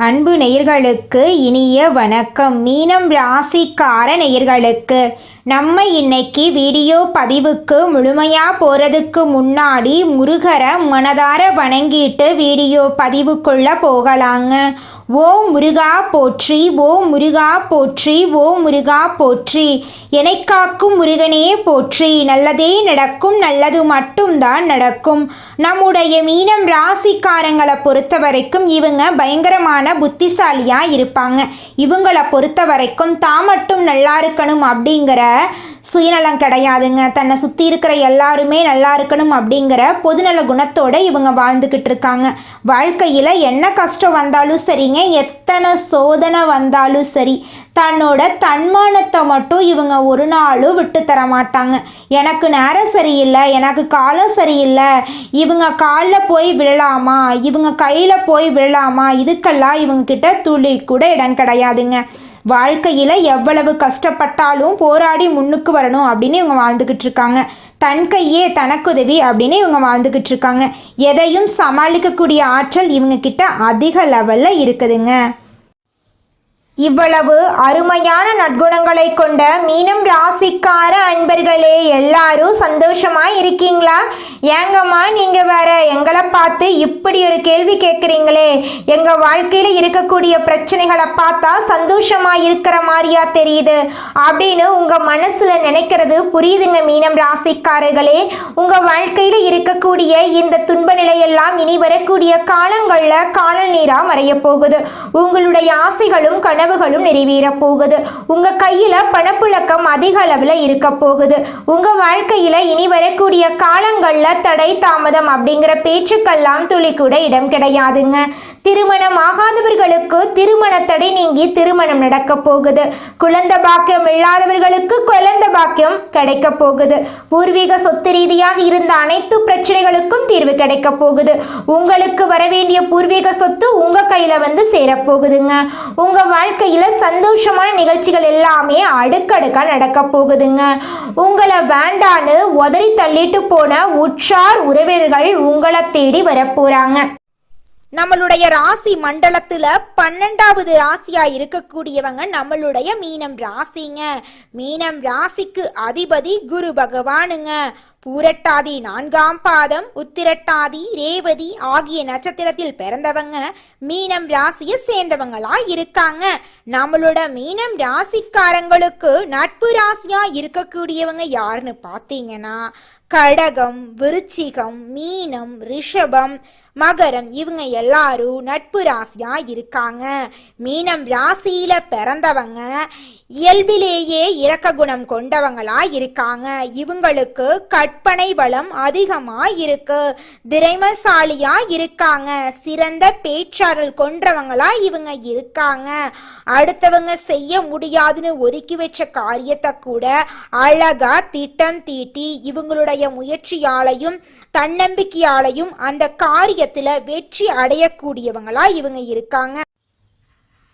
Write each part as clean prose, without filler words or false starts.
அன்பு நேயர்களுக்கு இனிய வணக்கம். மீனம் ராசிக்கார நேயர்களுக்கு நம்ம இன்னைக்கு வீடியோ பதிவுக்கு முழுமையாக போகிறதுக்கு முன்னாடி முருகரை மனதார வணங்கிட்டு வீடியோ பதிவுக்குள்ளே போகலாங்க. ஓம் முருகா போற்றி, ஓம் முருகா போற்றி, ஓம் முருகா போற்றி. காக்கும் முருகனே போற்றி. நல்லதே நடக்கும், நல்லது மட்டும்தான் நடக்கும். நம்முடைய மீனம் ராசிக்காரங்களை பொறுத்த வரைக்கும் இவங்க பயங்கரமான புத்திசாலியாக இருப்பாங்க. இவங்களை பொறுத்த வரைக்கும் தான் மட்டும் நல்லா இருக்கணும் அப்படிங்கிற சுயநலம் கிடையாதுங்க. தன்னை சுற்றி இருக்கிற எல்லாருமே நல்லா இருக்கணும் அப்படிங்கிற பொதுநல குணத்தோடு இவங்க வாழ்ந்துக்கிட்டு இருக்காங்க. வாழ்க்கையில் என்ன கஷ்டம் வந்தாலும் சரிங்க, எத்தனை சோதனை வந்தாலும் சரி, தன்னோட தன்மானத்தை மட்டும் இவங்க ஒரு நாளும் விட்டு தர மாட்டாங்க. எனக்கு நேரம் சரியில்லை, எனக்கு காலம் சரியில்லை, இவங்க காலில் போய் விழலாமா, இவங்க கையில் போய் விழலாமா, இதுக்கெல்லாம் இவங்கக்கிட்ட துளி கூட இடம் கிடையாதுங்க. வாழ்க்கையில் எவ்வளவு கஷ்டப்பட்டாலும் போராடி முன்னுக்கு வரணும் அப்படின்னு இவங்க வாழ்ந்துக்கிட்டு இருக்காங்க. தன் கையே தனக்குதவி அப்படின்னு இவங்க வாழ்ந்துக்கிட்டு இருக்காங்க. எதையும் சமாளிக்கக்கூடிய ஆற்றல் இவங்கக்கிட்ட அதிக லெவலில் இருக்குதுங்க. இவ்வளவு அருமையான நற்குணங்களை கொண்ட மீனம் ராசிக்கார அன்பர்களே, எல்லாரும் சந்தோஷமா இருக்கீங்களா? ஏங்கம்மா நீங்க வேற எங்களை பார்த்து இப்படி ஒரு கேள்வி கேட்குறீங்களே, எங்க வாழ்க்கையில இருக்கக்கூடிய பிரச்சனைகளை பார்த்தா சந்தோஷமா இருக்கிற மாதிரியா தெரியுது அப்படின்னு உங்க மனசுல நினைக்கிறது புரியுதுங்க. மீனம் ராசிக்காரர்களே, உங்க வாழ்க்கையில இருக்கக்கூடிய இந்த துன்ப நிலையெல்லாம் இனி வரக்கூடிய காலங்கள்ல காணல் நீரா மறைய போகுது. உங்களுடைய ஆசைகளும் கனவுகளும் நிறைவேற போகுது. உங்க கையில பணப்புழக்கம் அதிக அளவுல இருக்க போகுது. உங்க வாழ்க்கையில இனி வரக்கூடிய காலங்கள்ல தடை தாமதம் அப்படிங்கிற பேச்சுக்கெல்லாம் துளி கூட இடம் கிடையாதுங்க. திருமணம் ஆகாதவர்களுக்கு திருமண தடை நீங்கி திருமணம் நடக்க போகுது. குழந்தை பாக்கியம் இல்லாதவர்களுக்கு குழந்தை பாக்கியம் கிடைக்க போகுது. பூர்வீக சொத்து ரீதியாக இருந்த அனைத்து பிரச்சனைகளுக்கும் தீர்வு கிடைக்க போகுது. உங்களுக்கு வர வேண்டிய பூர்வீக சொத்து உங்க கையில வந்து சேரப்போகுதுங்க. உங்க வாழ்க்கையில சந்தோஷமான நிகழ்ச்சிகள் எல்லாமே அடுக்கடுக்கா நடக்க போகுதுங்க. உங்களை வேண்டான்னு உதறி தள்ளிட்டு போன உற்றார் உறவினர்கள் உங்களை தேடி வரப்போறாங்க. நம்மளுடைய ராசி மண்டலத்துல 12வது ராசியா இருக்கக்கூடியவங்க நம்மளுடைய மீனம் ராசிங்க. மீனம் ராசிக்கு அதிபதி குரு பகவானுங்க. பூரட்டாதி 4ஆம் பாதம், உத்திரட்டாதி, ரேவதி ஆகிய நட்சத்திரத்தில் பிறந்தவங்க மீனம் ராசியை சேர்ந்தவங்களா இருக்காங்க. நம்மளோட மீனம் ராசிக்காரங்களுக்கு நட்பு ராசியா இருக்கக்கூடியவங்க யாருன்னு பார்த்தீங்கன்னா கடகம், விருச்சிகம், மீனம், ரிஷபம், மகரம், இவங்க எல்லாரும் நட்பு ராசியா இருக்காங்க. மீனம் ராசியில பிறந்தவங்க இயல்பிலேயே இரக்க குணம் கொண்டவங்களா இருக்காங்க. இவங்களுக்கு கற்பனை வளம் அதிகமா இருக்கு. திறமைசாலியா இருக்காங்க. சிறந்த பேச்சாற்றல் கொண்டவங்களா இவங்க இருக்காங்க. அடுத்தவங்க செய்ய முடியாதுன்னு ஒதுக்கி வச்ச காரியத்தை கூட அழகா திட்டம் தீட்டி இவங்களுடைய முயற்சியாலையும் தன்னம்பிக்கையாலையும் அந்த காரியத்துல வெற்றி அடையக்கூடியவங்களா இவங்க இருக்காங்க.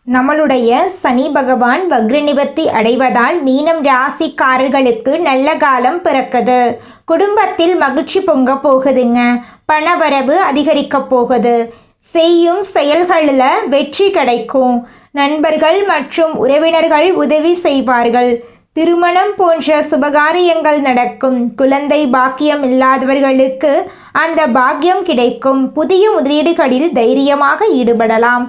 நம்மளுடைய சனி பகவான் வக்ர நிவர்த்தி அடைவதால் மீனம் ராசிக்காரர்களுக்கு நல்ல காலம் பிறக்குது. குடும்பத்தில் மகிழ்ச்சி பொங்க போகுதுங்க. பணவரவு அதிகரிக்க போகுது. செய்யும் செயல்களில் வெற்றி கிடைக்கும். நண்பர்கள் மற்றும் உறவினர்கள் உதவி செய்வார்கள். திருமணம் போன்ற சுபகாரியங்கள் நடக்கும். குழந்தை பாக்கியம் இல்லாதவர்களுக்கு அந்த பாக்கியம் கிடைக்கும். புதிய முதலீடுகளில் தைரியமாக ஈடுபடலாம்.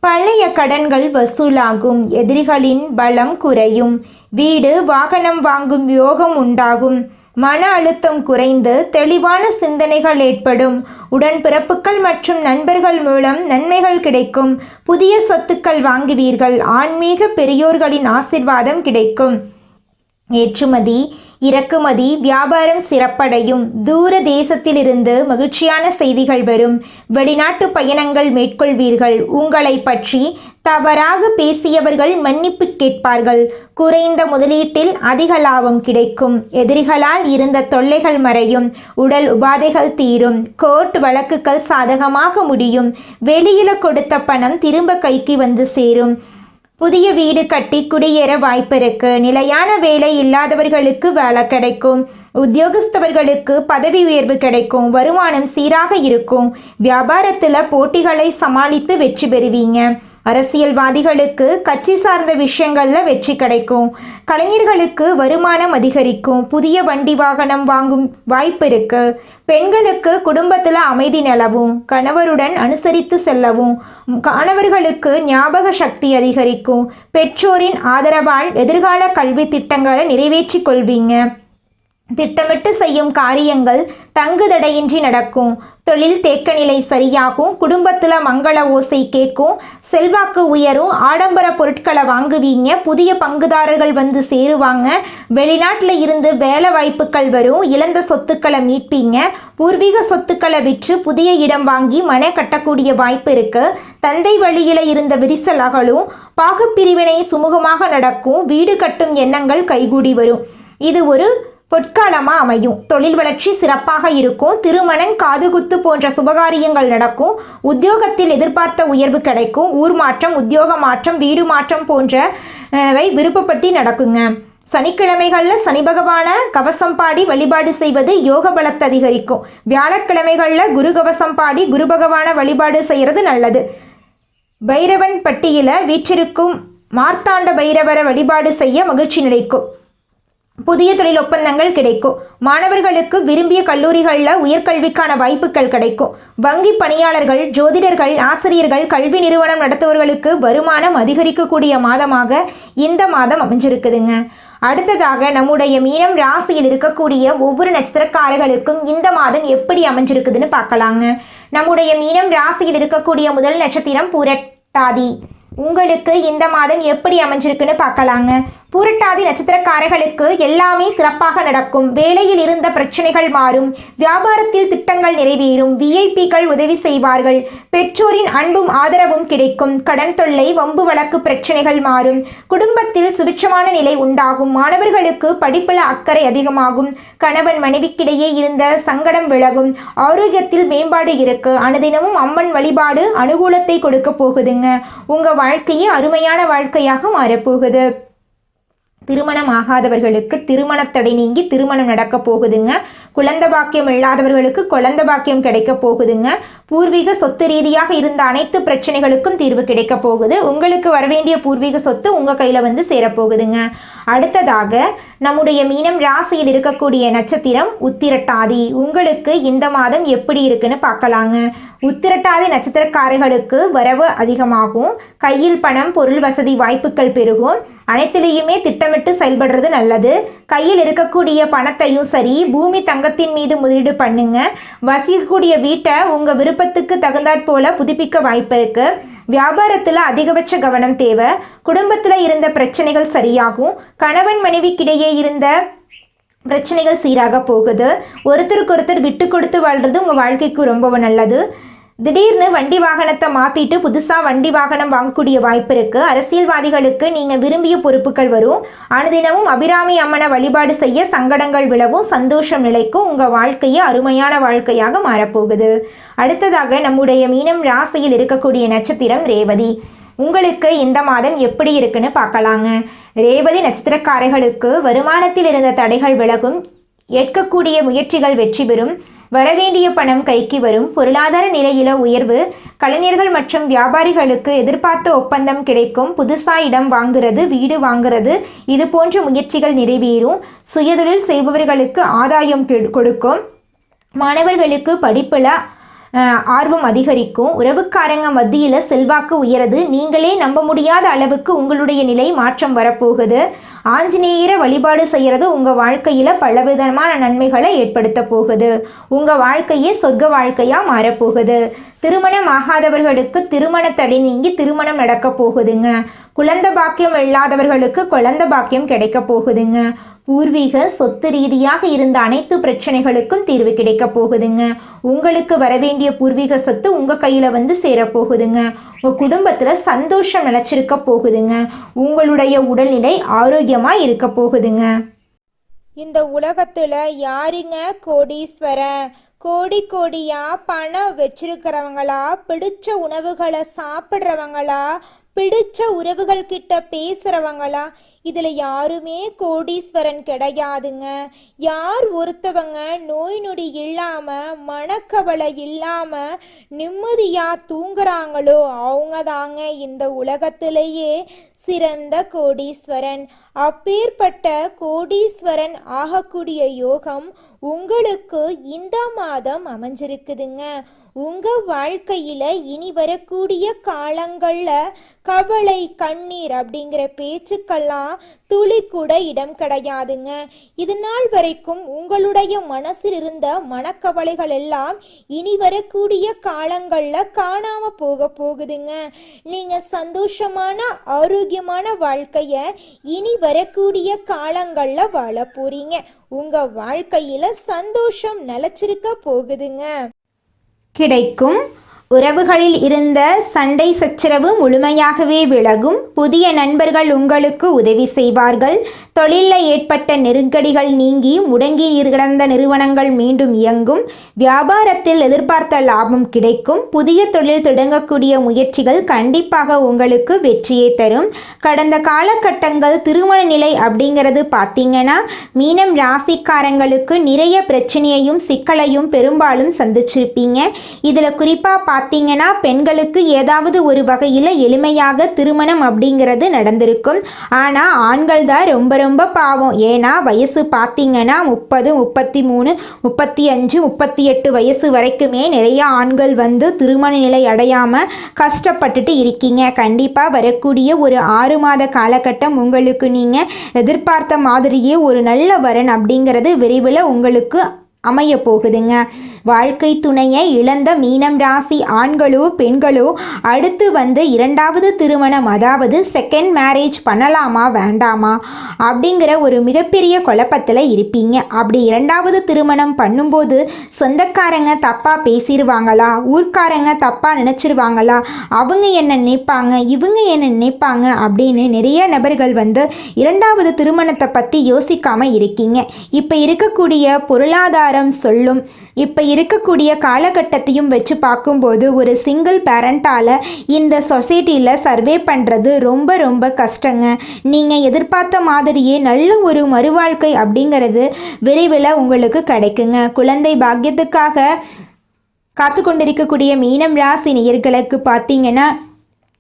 பழைய கடன்கள் வசூலாகும். எதிரிகளின் பலம் குறையும். வீடு வாகனம் வாங்கும் யோகம் உண்டாகும். மன அழுத்தம் குறைந்து தெளிவான சிந்தனைகள் ஏற்படும். உடன்பிறப்புகள் மற்றும் நண்பர்கள் மூலம் நன்மைகள் கிடைக்கும். புதிய சொத்துக்கள் வாங்குவீர்கள். ஆன்மீக பெரியோர்களின் ஆசிர்வாதம் கிடைக்கும். ஏற்றுமதி இறக்குமதி வியாபாரம் சிறப்படையும். தூர தேசத்திலிருந்து மகிழ்ச்சியான செய்திகள் வரும். வெளிநாட்டு பயணங்கள் மேற்கொள்வீர்கள். உங்களை பற்றி தவறாக பேசியவர்கள் மன்னிப்பு கேட்பார்கள். குறைந்த முதலீட்டில் அதிக லாபம் கிடைக்கும். எதிரிகளால் இருந்த தொல்லைகள் மறையும். உடல் உபாதைகள் தீரும். கோர்ட் வழக்குகள் சாதகமாக முடியும். வெளியில கொடுத்த பணம் திரும்ப கைக்கு வந்து சேரும். புதிய வீடு கட்டி குடியேற வாய்ப்பிருக்கு. நிலையான வேலை இல்லாதவர்களுக்கு வேலை கிடைக்கும். உத்தியோகஸ்தவர்களுக்கு பதவி உயர்வு கிடைக்கும். வருமானம் சீராக இருக்கும். வியாபாரத்தில் போட்டிகளை சமாளித்து வெற்றி பெறுவீங்க. அரசியல்வாதிகளுக்கு கட்சி சார்ந்த விஷயங்களில் வெற்றி கிடைக்கும். கலைஞர்களுக்கு வருமானம் அதிகரிக்கும். புதிய வண்டி வாகனம் வாங்கும் வாய்ப்பு இருக்கு. பெண்களுக்கு குடும்பத்தில் அமைதி நிலவும். கணவருடன் அனுசரித்து செல்லவும். மாணவர்களுக்கு ஞாபக சக்தி அதிகரிக்கும். பெற்றோரின் ஆதரவால் எதிர்கால கல்வி திட்டங்களை நிறைவேற்றிக் கொள்வீங்க. திட்டமிட்டு செய்யும் காரியங்கள் தங்குதடையின்றி நடக்கும். தொழில் தேக்க நிலை சரியாகும். குடும்பத்தில் மங்கள ஓசை கேட்கும். செல்வாக்கு உயரும். ஆடம்பர பொருட்களை வாங்குவீங்க. புதிய பங்குதாரர்கள் வந்து சேருவாங்க. வெளிநாட்டில் இருந்து வேலை வாய்ப்புகள் வரும். இழந்த சொத்துக்களை மீட்பீங்க. பூர்வீக சொத்துக்களை விற்று புதிய இடம் வாங்கி மனை கட்டக்கூடிய வாய்ப்பு இருக்கு. தந்தை வழியில இருந்த விரிசல் அகலும். பாகப்பிரிவினை சுமூகமாக நடக்கும். வீடு கட்டும் எண்ணங்கள் கைகூடி வரும். இது ஒரு பொற்காலமாக அமையும். தொழில் வளர்ச்சி சிறப்பாக இருக்கும். திருமணம், காதுகுத்து போன்ற சுபகாரியங்கள் நடக்கும். உத்தியோகத்தில் எதிர்பார்த்த உயர்வு கிடைக்கும். ஊர் மாற்றம், உத்தியோக மாற்றம், வீடு மாற்றம் போன்றவை விருப்பப்பட்டு நடக்குங்க. சனிக்கிழமைகளில் சனி பகவான கவசம் பாடி வழிபாடு செய்வது யோக பலத்தை அதிகரிக்கும். வியாழக்கிழமைகளில் குரு கவசம் பாடி குரு பகவான வழிபாடு செய்கிறது நல்லது. பைரவன் பட்டியல வீற்றிருக்கும் மார்த்தாண்ட பைரவரை வழிபாடு செய்ய மகிழ்ச்சி நிலைக்கும். புதிய தொழில் ஒப்பந்தங்கள் கிடைக்கும். மாணவர்களுக்கு விரும்பிய கல்லூரிகளில் உயர்கல்விக்கான வாய்ப்புகள் கிடைக்கும். வங்கி பணியாளர்கள், ஜோதிடர்கள், ஆசிரியர்கள், கல்வி நிறுவனம் நடத்துவர்களுக்கு வருமானம் அதிகரிக்கக்கூடிய மாதமாக இந்த மாதம் அமைஞ்சிருக்குதுங்க. அடுத்ததாக நம்முடைய மீனம் ராசியில் இருக்கக்கூடிய ஒவ்வொரு நட்சத்திரக்காரர்களுக்கும் இந்த மாதம் எப்படி அமைஞ்சிருக்குதுன்னு பார்க்கலாங்க. நம்முடைய மீனம் ராசியில் இருக்கக்கூடிய முதல் நட்சத்திரம் பூரட்டாதி. உங்களுக்கு இந்த மாதம் எப்படி அமைஞ்சிருக்குன்னு பார்க்கலாங்க. பூரட்டாதி நட்சத்திரக்காரர்களுக்கு எல்லாமே சிறப்பாக நடக்கும். வேலையில் இருந்த பிரச்சனைகள் மாறும். வியாபாரத்தில் திட்டங்கள் நிறைவேறும். விஐபிக்கள் உதவி செய்வார்கள். பெற்றோரின் அன்பும் ஆதரவும் கிடைக்கும். கடன் தொல்லை, வம்பு வழக்கு பிரச்சனைகள் மாறும். குடும்பத்தில் சுபிட்சமான நிலை உண்டாகும். மாணவர்களுக்கு படிப்புல அக்கறை அதிகமாகும். கணவன் மனைவிக்கிடையே இருந்த சங்கடம் விலகும். ஆரோக்கியத்தில் மேம்பாடு இருக்கு. அனுதினமும் அம்மன் வழிபாடு அனுகூலத்தை கொடுக்க போகுதுங்க. உங்க வாழ்க்கையே அருமையான வாழ்க்கையாக மாறப்போகுது. திருமணம் ஆகாதவர்களுக்கு திருமணத்தடை நீங்கி திருமணம் நடக்க போகுதுங்க. குழந்தை பாக்கியம் இல்லாதவர்களுக்கு குழந்தை பாக்கியம் கிடைக்க போகுதுங்க. பூர்வீக சொத்து ரீதியாக இருந்த அனைத்து பிரச்சனைகளுக்கும் தீர்வு கிடைக்க போகுது. உங்களுக்கு வரவேண்டிய பூர்வீக சொத்து உங்க கையில வந்து சேரப்போகுதுங்க. அடுத்ததாக நம்முடைய மீனம் ராசியில் இருக்கக்கூடிய நட்சத்திரம் உத்திரட்டாதி. உங்களுக்கு இந்த மாதம் எப்படி இருக்குன்னு பார்க்கலாங்க. உத்திரட்டாதி நட்சத்திரக்காரர்களுக்கு வரவு அதிகமாகும். கையில் பணம், பொருள் வசதி வாய்ப்புகள் பெருகும். அனைத்திலையுமே திட்டமிட்டு செயல்படுறது நல்லது. கையில் இருக்கக்கூடிய பணத்தையும் சரி, பூமி தங்கத்தின் மீது முதலீடு பண்ணுங்க. வசிக்கக்கூடிய வீட்டை உங்க விருப்பத்துக்கு தகுந்தாற் போல புதுப்பிக்க வாய்ப்பு இருக்கு. வியாபாரத்தில் அதிகபட்ச கவனம் தேவை. குடும்பத்தில் இருந்த பிரச்சனைகள் சரியாகும். கணவன் மனைவிக்கிடையே இருந்த பிரச்சனைகள் சீராக போகுது. ஒருத்தருக்கு ஒருத்தர் விட்டு கொடுத்து வாழ்றது உங்கள் வாழ்க்கைக்கு ரொம்ப நல்லது. திடீர்னு வண்டி வாகனத்தை மாற்றிட்டு புதுசாக வண்டி வாகனம் வாங்கக்கூடிய வாய்ப்பு இருக்குது. அரசியல்வாதிகளுக்கு நீங்கள் விரும்பிய பொறுப்புகள் வரும். அனுதினமும் அபிராமி அம்மனை வழிபாடு செய்ய சங்கடங்கள் விலகும். சந்தோஷம் நிலைக்கும். உங்கள் வாழ்க்கையை அருமையான வாழ்க்கையாக மாறப்போகுது. அடுத்ததாக நம்முடைய மீனம் ராசியில் இருக்கக்கூடிய நட்சத்திரம் ரேவதி. உங்களுக்கு இந்த மாதம் எப்படி இருக்குன்னு பார்க்கலாங்க. ரேவதி நட்சத்திரக்காரர்களுக்கு வருமானத்தில் இருந்த தடைகள் விலகும். ஏற்கக்கூடிய முயற்சிகள் வெற்றி பெறும். வரவேண்டிய பணம் கைக்கு வரும். பொருளாதார நிலையில உயர்வு. கலைஞர்கள் மற்றும் வியாபாரிகளுக்கு எதிர்பார்த்த ஒப்பந்தம் கிடைக்கும். புதுசா இடம் வாங்குறது, வீடு வாங்குறது, இது போன்ற முயற்சிகள் நிறைவேறும். சுயதொழில் செய்பவர்களுக்கு ஆதாயம் கொடுக்கும். மாணவர்களுக்கு படிப்புல ஆர்வம் அதிகரிக்கும். உறவுக்காரங்க மத்தியில் செல்வாக்கு உயருது. நீங்களே நம்ப முடியாத அளவுக்கு உங்களுடைய நிலை மாற்றம் வரப்போகுது. ஆஞ்சநேயரை வழிபாடு செய்கிறது உங்கள் வாழ்க்கையில் பலவிதமான நன்மைகளை ஏற்படுத்த போகுது. உங்கள் வாழ்க்கையே சொர்க்க வாழ்க்கையாக மாறப்போகுது. திருமணம் ஆகாதவர்களுக்கு திருமண தடை நீங்கி திருமணம் நடக்க போகுதுங்க. குழந்தை பாக்கியம் இல்லாதவர்களுக்கு குழந்தை பாக்கியம் கிடைக்க போகுதுங்க. பூர்வீக சொத்து ரீதியாக இருந்த அனைத்து பிரச்சனைகளுக்கும் தீர்வு கிடைக்க போகுதுங்க. உங்களுக்கு வரவேண்டிய பூர்வீக சொத்து உங்கள் கையில் வந்து சேரப்போகுதுங்க. உங்கள் குடும்பத்தில் சந்தோஷம் நிலச்சிருக்க போகுதுங்க. உங்களுடைய உடல்நிலை ஆரோக்கியமாக இருக்க போகுதுங்க. இந்த உலகத்தில் யாருங்க கோடீஸ்வரன்? கோடி கோடியா பணம் வச்சிருக்கிறவங்களா, பிடிச்ச உணவுகளை சாப்பிட்றவங்களா, பிடிச்ச உறவுகள் கிட்ட பேசுறவங்களா, இதில் யாருமே கோடீஸ்வரன் கிடையாதுங்க. யார் ஒருத்தவங்க நோய் நொடி இல்லாமல் மனக்கவலை இல்லாமல் நிம்மதியாக தூங்குறாங்களோ அவங்க தாங்க இந்த உலகத்திலேயே சிறந்த கோடீஸ்வரன். அப்பேற்பட்ட கோடீஸ்வரன் ஆகக்கூடிய யோகம் உங்களுக்கு இந்த மாதம் அமைஞ்சிருக்குதுங்க. உங்க வாழ்க்கையில இனி வரக்கூடிய காலங்கள்ல கவலை கண்ணீர் அப்படிங்கிற பேச்சுக்கெல்லாம் துளி கூட இடம் கிடையாதுங்க. இது நாள் வரைக்கும் உங்களுடைய மனசில் இருந்த மனக்கவலைகள் எல்லாம் இனி வரக்கூடிய காலங்கள்ல காணாம போகுதுங்க. நீங்க சந்தோஷமான ஆரோக்கியமான வாழ்க்கைய இனி வரக்கூடிய காலங்கள்ல வாழ போறீங்க. உங்க வாழ்க்கையில சந்தோஷம் நிலைச்சிருக்க போகுதுங்க. கிடைக்கும் உறவுகளில் இருந்த சண்டை சச்சரவு முழுமையாகவே விலகும். புதிய நண்பர்கள் உங்களுக்கு உதவி செய்வார்கள். தொழிலில் ஏற்பட்ட நெருக்கடிகள் நீங்கி முடங்கி கிடந்த நிறுவனங்கள் மீண்டும் இயங்கும். வியாபாரத்தில் எதிர்பார்த்த லாபம் கிடைக்கும். புதிய தொழில் தொடங்கக்கூடிய முயற்சிகள் கண்டிப்பாக உங்களுக்கு வெற்றியை தரும். கடந்த காலகட்டங்கள் திருமண நிலை அப்படிங்கிறது பார்த்தீங்கன்னா மீனம் ராசிக்காரங்களுக்கு நிறைய பிரச்சனையையும் சிக்கலையும் பெரும்பாலும் சந்திச்சிருப்பீங்க. இதில் குறிப்பாக பார்த்தீங்கன்னா பெண்களுக்கு ஏதாவது ஒரு வகையில் எளிமையாக திருமணம் அப்படிங்கிறது நடந்திருக்கும். ஆனால் ஆண்கள் தான் ரொம்ப ரொம்ப பாவம். ஏன்னா வயசு பார்த்தீங்கன்னா 30, 33, 35, 38 வயசு வரைக்குமே நிறைய ஆண்கள் திருமண நிலை அடையாமல் கஷ்டப்பட்டுட்டு இருக்கீங்க. கண்டிப்பாக வரக்கூடிய ஒரு 6 மாத காலகட்டம் உங்களுக்கு நீங்கள் எதிர்பார்த்த மாதிரியே ஒரு நல்ல வரன் அப்படிங்கிறது விரைவில் உங்களுக்கு அமைய போகுதுங்க. வாழ்க்கை துணையை இழந்த மீனம் ராசி ஆண்களோ பெண்களோ அடுத்து இரண்டாவது திருமணம், அதாவது செகண்ட் மேரேஜ் பண்ணலாமா வேண்டாமா அப்படிங்கிற ஒரு மிகப்பெரிய குழப்பத்தில் இருப்பீங்க. அப்படி இரண்டாவது திருமணம் பண்ணும்போது சொந்தக்காரங்க தப்பாக பேசிடுவாங்களா, ஊர்க்காரங்க தப்பாக நினச்சிருவாங்களா, அவங்க என்ன நினைப்பாங்க, இவங்க என்ன நினைப்பாங்க அப்படின்னு நிறைய நபர்கள் இரண்டாவது திருமணத்தை பற்றி யோசிக்காமல் இருக்கீங்க. இப்போ இருக்கக்கூடிய பொருளாதாரம் சொல்லும், இப்போ இருக்கக்கூடிய காலகட்டத்தையும் வச்சு பார்க்கும்போது ஒரு சிங்கிள் பேரண்டால் இந்த சொசைட்டியில் சர்வே பண்ணுறது ரொம்ப ரொம்ப கஷ்டங்க. நீங்கள் எதிர்பார்த்த மாதிரியே நல்ல ஒரு மறுவாழ்க்கை அப்படிங்கிறது விரைவில் உங்களுக்கு கிடைக்குங்க. குழந்தை பாக்கியத்துக்காக காத்து கொண்டிருக்கக்கூடிய மீனம் ராசி நேயர்களுக்கு பார்த்தீங்கன்னா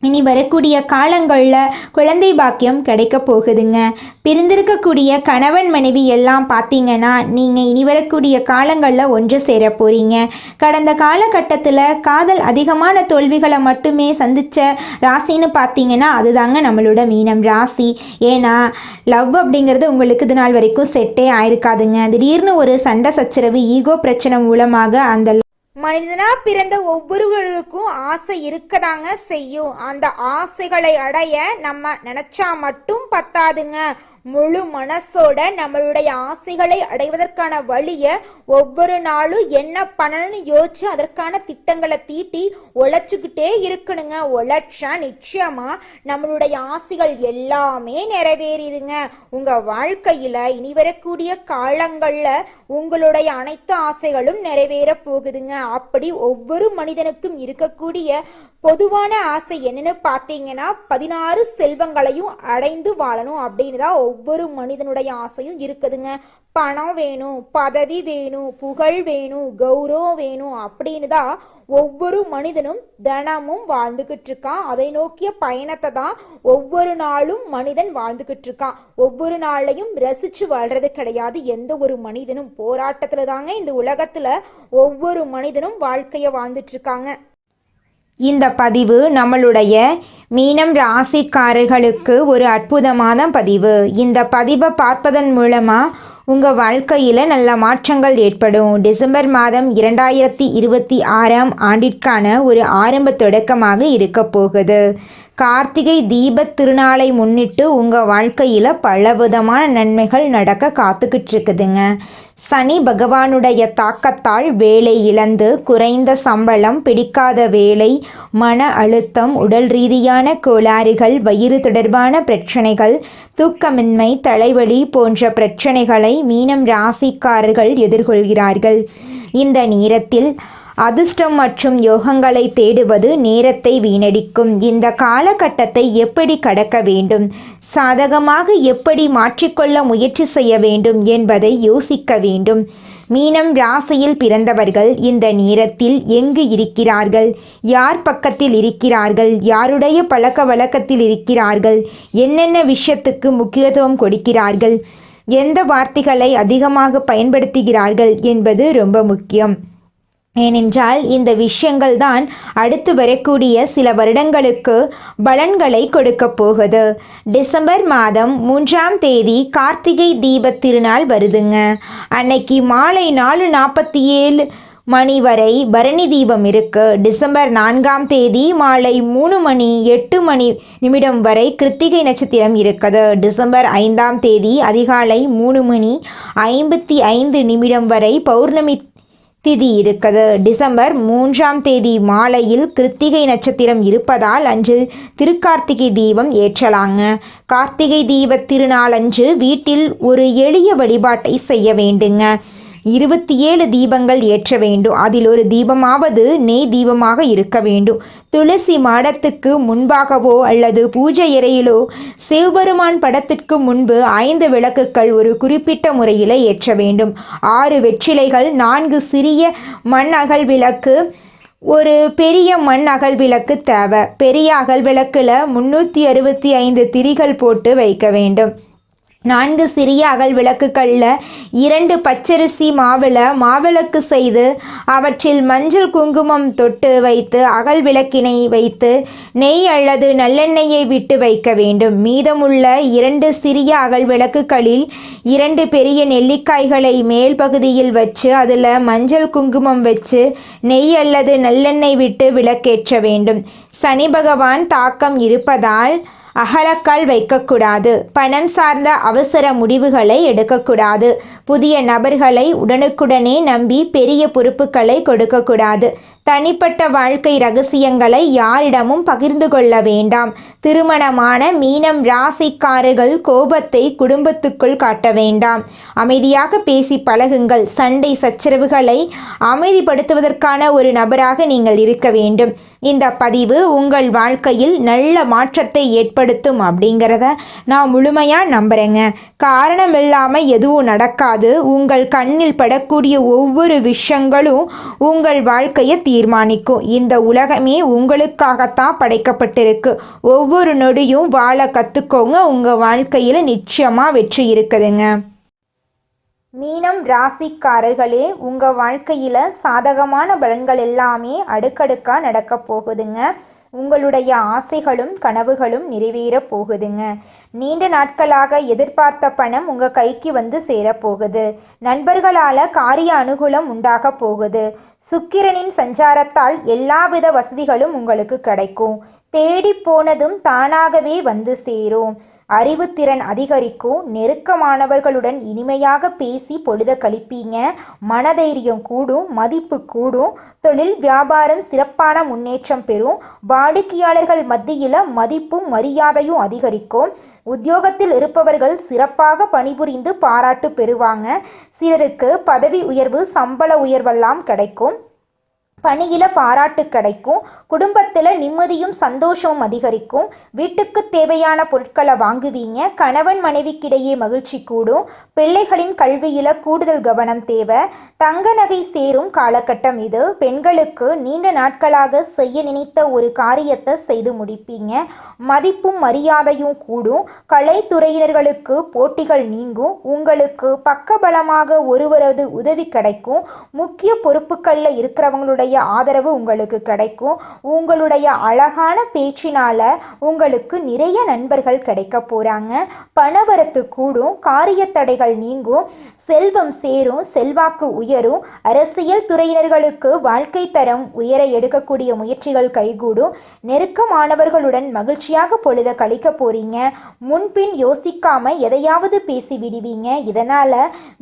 இனி வரக்கூடிய காலங்களில் குழந்தை பாக்கியம் கிடைக்க போகுதுங்க. பிரிந்திருக்கக்கூடிய கணவன் மனைவி எல்லாம் பார்த்தீங்கன்னா நீங்கள் இனி வரக்கூடிய காலங்களில் ஒன்று சேர போகிறீங்க. கடந்த காலகட்டத்தில் காதல் அதிகமான தோல்விகளை மட்டுமே சந்தித்த ராசின்னு பார்த்தீங்கன்னா அதுதாங்க நம்மளோட மீனம் ராசி. ஏன்னா லவ் அப்படிங்கிறது உங்களுக்கு இது நாள் வரைக்கும் செட்டே ஆயிருக்காதுங்க. திடீர்னு ஒரு சண்டை சச்சரவு ஈகோ பிரச்சனை மூலமாக அந்த மனிதனா பிறந்த ஒவ்வொருவருக்கும் ஆசை இருக்கதாங்க செய்யும். அந்த ஆசைகளை அடைய நம்ம நினைச்சா மட்டும் பத்தாதுங்க. முழு மனசோட நம்மளுடைய ஆசைகளை அடைவதற்கான வழியை ஒவ்வொரு நாளும் என்ன பண்ணணும்னு யோசிச்சு அதற்கான திட்டங்களை தீட்டி உழைச்சிக்கிட்டே இருக்கணுங்க. உழைச்சா நிச்சயமா நம்மளுடைய ஆசைகள் எல்லாமே நிறைவேறிடுங்க. உங்க வாழ்க்கையில இனி வரக்கூடிய காலங்கள்ல உங்களுடைய அனைத்து ஆசைகளும் நிறைவேற போகுதுங்க. அப்படி ஒவ்வொரு மனிதனுக்கும் இருக்கக்கூடிய பொதுவான ஆசை என்னன்னு பார்த்தீங்கன்னா 16 செல்வங்களையும் அடைந்து வாழணும் அப்படின்னு தான் ஒவ்வொரு மனிதனுடைய ஆசையும் இருக்குதுங்க. பணம் வேணும், பதவி வேணும், புகழ் வேணும், கௌரவம் வேணும் அப்படின்னு தான் ஒவ்வொரு மனிதனும் தினமும் வாழ்ந்துகிட்டு இருக்கான். அதை நோக்கிய பயணத்தை தான் ஒவ்வொரு நாளும் மனிதன் வாழ்ந்துகிட்டு இருக்கான். ஒவ்வொரு நாளையும் ரசிச்சு வாழ்றது கிடையாது எந்த ஒரு மனிதனும். போராட்டத்துல தாங்க இந்த உலகத்துல ஒவ்வொரு மனிதனும் வாழ்க்கைய வாழ்ந்துட்டு இருக்காங்க. இந்த பதிவு நம்மளுடைய மீனம் ராசிக்காரர்களுக்கு ஒரு அற்புதமான பதிவு. இந்த பதிவை பார்ப்பதன் மூலமாக உங்கள் வாழ்க்கையில் நல்ல மாற்றங்கள் ஏற்படும். டிசம்பர் மாதம் 2026ஆம் ஆண்டிற்கான ஒரு ஆரம்ப தொடக்கமாக இருக்க போகுது. கார்த்திகை தீபத் திருநாளை முன்னிட்டு உங்கள் வாழ்க்கையில் பலவிதமான நன்மைகள் நடக்க காத்துக்கிட்டு இருக்குதுங்க. சனி பகவானுடைய தாக்கத்தால் வேலை இழந்து குறைந்த சம்பளம், பிடிக்காத வேலை, மன அழுத்தம், உடல் ரீதியான கோளாறுகள், வயிறு தொடர்பான பிரச்சனைகள், தூக்கமின்மை, தலைவலி போன்ற பிரச்சனைகளை மீனம் ராசிக்காரர்கள் எதிர்கொள்கிறார்கள். இந்த நேரத்தில் அதிர்ஷ்டம் மற்றும் யோகங்களை தேடுவது நேரத்தை வீணடிக்கும். இந்த காலகட்டத்தை எப்படி கடக்க வேண்டும், சாதகமாக எப்படி மாற்றிக்கொள்ள முயற்சி செய்ய வேண்டும் என்பதை யோசிக்க வேண்டும். மீனம் ராசியில் பிறந்தவர்கள் இந்த நேரத்தில் எங்கு இருக்கிறார்கள், யார் பக்கத்தில் இருக்கிறார்கள், யாருடைய பழக்க வழக்கத்தில் இருக்கிறார்கள், என்னென்ன விஷயத்துக்கு முக்கியத்துவம் கொடுக்கிறார்கள், எந்த வார்த்தைகளை அதிகமாக பயன்படுத்துகிறார்கள் என்பது ரொம்ப முக்கியம். ஏனென்றால் இந்த விஷயங்கள் தான் அடுத்து வரக்கூடிய சில வருடங்களுக்கு பலன்களை கொடுக்க போகுது. டிசம்பர் மாதம் 3ஆம் தேதி கார்த்திகை தீப திருநாள் வருதுங்க. அன்னைக்கு மாலை 4:47 மணி வரை பரணி தீபம் இருக்கு. டிசம்பர் 4ஆம் தேதி மாலை 3:08 வரை கிருத்திகை நட்சத்திரம் இருக்குது. டிசம்பர் 5ஆம் தேதி அதிகாலை 3:55 வரை பௌர்ணமி திதி இருக்குது. டிசம்பர் 3ஆம் தேதி மாலையில் கிருத்திகை நட்சத்திரம் இருப்பதால் அன்று திருக்கார்த்திகை தீபம் ஏற்றலாங்க. கார்த்திகை தீப திருநாள் அன்று வீட்டில் ஒரு எளிய வழிபாட்டை செய்ய வேண்டுங்க. 27 தீபங்கள் ஏற்ற வேண்டும். அதில் ஒரு தீபமாவது நெய் தீபமாக இருக்க வேண்டும். துளசி மாடத்துக்கு முன்பாகவோ அல்லது பூஜை அறையிலோ சிவபெருமான் படத்திற்கு முன்பு 5 விளக்குகள் ஒரு குறிப்பிட்ட முறையில் ஏற்ற வேண்டும். 6 வெற்றிலைகள், 4 சிறிய மண் அகல் விளக்கு, ஒரு பெரிய மண் அகல் விளக்கு தேவை. பெரிய அகல் விளக்கில் 365 திரிகள் போட்டு வைக்க வேண்டும். 4 சிறிய அகல் விளக்குகளில் 2 பச்சரிசி மாவிளக்கு செய்து அவற்றில் மஞ்சள் குங்குமம் தொட்டு வைத்து அகல் விளக்கினை வைத்து நெய் அல்லது நல்லெண்ணெயை விட்டு வைக்க வேண்டும். மீதமுள்ள 2 சிறிய அகல் விளக்குகளில் 2 பெரிய நெல்லிக்காய்களை மேல் பகுதியில் வச்சு அதில் மஞ்சள் குங்குமம் வச்சு நெய் அல்லது நல்லெண்ணெய் விட்டு விளக்கேற்ற வேண்டும். சனி பகவான் தாக்கம் இருப்பதால் அகலக்கால் வைக்கக்கூடாது. பணம் சார்ந்த அவசர முடிவுகளை எடுக்கக்கூடாது. புதிய நபர்களை உடனுக்குடனே நம்பி பெரிய பொறுப்புகளை கொடுக்கக்கூடாது. தனிப்பட்ட வாழ்க்கை ரகசியங்களை யாரிடமும் பகிர்ந்து கொள்ள வேண்டாம். திருமணமான மீனம் ராசிக்காரர்கள் கோபத்தை குடும்பத்துக்குள் காட்ட வேண்டாம். அமைதியாக பேசி பழகுங்கள். சண்டை சச்சரவுகளை அமைதிப்படுத்துவதற்கான ஒரு நபராக நீங்கள் இருக்க வேண்டும். இந்த பதிவு உங்கள் வாழ்க்கையில் நல்ல மாற்றத்தை ஏற்படுத்தும் அப்படிங்கிறத நான் முழுமையாக நம்புகிறேங்க. காரணம் இல்லாமல் எதுவும் நடக்காது. உங்கள் கண்ணில் படக்கூடிய ஒவ்வொரு விஷயங்களும் உங்கள் வாழ்க்கையை தீர்மானிக்கும். இந்த உலகமே உங்களுக்காகத்தான் படைக்கப்பட்டிருக்கு. ஒவ்வொரு நொடியும் வாழ கற்றுக்கோங்க. உங்கள் வாழ்க்கையில் நிச்சயமாக வெற்றி இருக்குதுங்க. மீனம் ராசிக்காரர்களே, உங்கள் வாழ்க்கையில் சாதகமான பலன்கள் எல்லாமே அடுக்கடுக்காக நடக்க போகுதுங்க. உங்களுடைய ஆசைகளும் கனவுகளும் நிறைவேற போகுதுங்க. நீண்ட நாட்களாக எதிர்பார்த்த பணம் உங்கள் கைக்கு வந்து சேரப்போகுது. நண்பர்களால் காரிய அனுகூலம் உண்டாக போகுது. சுக்கிரனின் சஞ்சாரத்தால் எல்லாவித வசதிகளும் உங்களுக்கு கிடைக்கும். தேடி போனதும் தானாகவே வந்து சேரும். அறிவுத்திறன் அதிகரிக்கும். நெருக்கமானவர்களுடன் இனிமையாக பேசி பொழுத கழிப்பீங்க. மனதைரியம் கூடும், மதிப்பு கூடும். தொழில் வியாபாரம் சிறப்பான முன்னேற்றம் பெறும். வாடிக்கையாளர்கள் மத்தியில் மதிப்பும் மரியாதையும் அதிகரிக்கும். உத்தியோகத்தில் இருப்பவர்கள் சிறப்பாக பணிபுரிந்து பாராட்டு பெறுவாங்க. சிலருக்கு பதவி உயர்வு, சம்பள உயர்வெல்லாம் கிடைக்கும். பணியில பாராட்டு கிடைக்கும். குடும்பத்தில் நிம்மதியும் சந்தோஷமும் அதிகரிக்கும். வீட்டுக்கு தேவையான பொருட்களை வாங்குவீங்க. கணவன் மனைவிக்கிடையே மகிழ்ச்சி கூடும். பிள்ளைகளின் கல்வியில கூடுதல் கவனம் தேவை. தங்க நகை சேரும் காலகட்டம் இது. பெண்களுக்கு நீண்ட நாட்களாக செய்ய நினைத்த ஒரு காரியத்தை செய்து முடிப்பீங்க. மதிப்பும் மரியாதையும் கூடும். கலைத்துறையினர்களுக்கு போட்டிகள் நீங்கும். உங்களுக்கு பக்கபலமாக ஒருவரது உதவி கிடைக்கும். முக்கிய பொறுப்புகளில் இருக்கிறவங்களுடைய ஆதரவு உங்களுக்கு கிடைக்கும். உங்களுடைய அழகான பேச்சினால உங்களுக்கு நிறைய நண்பர்கள் கிடைக்க போறாங்க. பணவரத்து கூடும். காரிய தடைகள் நீங்கும். செல்வம் சேரும். செல்வாக்கு உயரும். அரசியல் துறையினர்களுக்கு வாழ்க்கை தரம் உயர எடுக்கக்கூடிய முயற்சிகள் கைகூடும். நெருக்கமானவர்களுடன் மகிழ்ச்சியாக பொழுத கழிக்க போறீங்க. முன்பின் யோசிக்காம எதையாவது பேசி விடுவீங்க. இதனால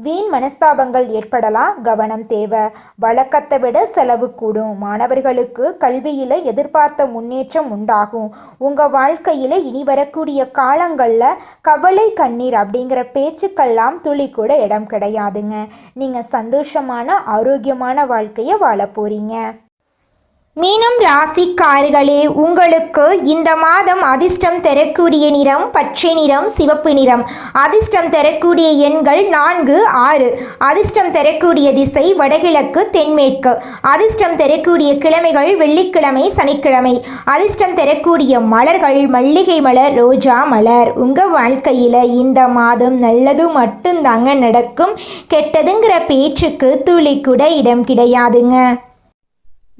வீண் மனஸ்தாபங்கள் ஏற்படலாம். கவனம் தேவை. வழக்கத்தை விட செலவு இருக்கக்கூடும். மாணவர்களுக்கு கல்வியில் எதிர்பார்த்த முன்னேற்றம் உண்டாகும். உங்கள் வாழ்க்கையில் இனி வரக்கூடிய காலங்களில் கவலை கண்ணீர் அப்படிங்கிற பேச்சுக்கெல்லாம் துளி கூட இடம் கிடையாதுங்க. நீங்கள் சந்தோஷமான ஆரோக்கியமான வாழ்க்கையை வாழ போறீங்க. மீனம் ராசிக்காரர்களே, உங்களுக்கு இந்த மாதம் அதிர்ஷ்டம் தரக்கூடிய நிறம் பச்சை நிறம், சிவப்பு நிறம். அதிர்ஷ்டம் தரக்கூடிய எண்கள் 4, 6. அதிர்ஷ்டம் தரக்கூடிய திசை வடகிழக்கு, தென்மேற்கு. அதிர்ஷ்டம் தரக்கூடிய கிழமைகள் வெள்ளிக்கிழமை, சனிக்கிழமை. அதிர்ஷ்டம் தரக்கூடிய மலர்கள் மல்லிகை மலர், ரோஜா மலர். உங்கள் வாழ்க்கையில் இந்த மாதம் நல்லது மட்டும்தாங்க நடக்கும். கெட்டதுங்கிற பேச்சுக்கு துளி கூட இடம் கிடையாதுங்க.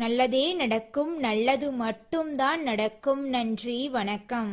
நல்லதே நடக்கும், நல்லது மட்டும்தான் நடக்கும். நன்றி, வணக்கம்.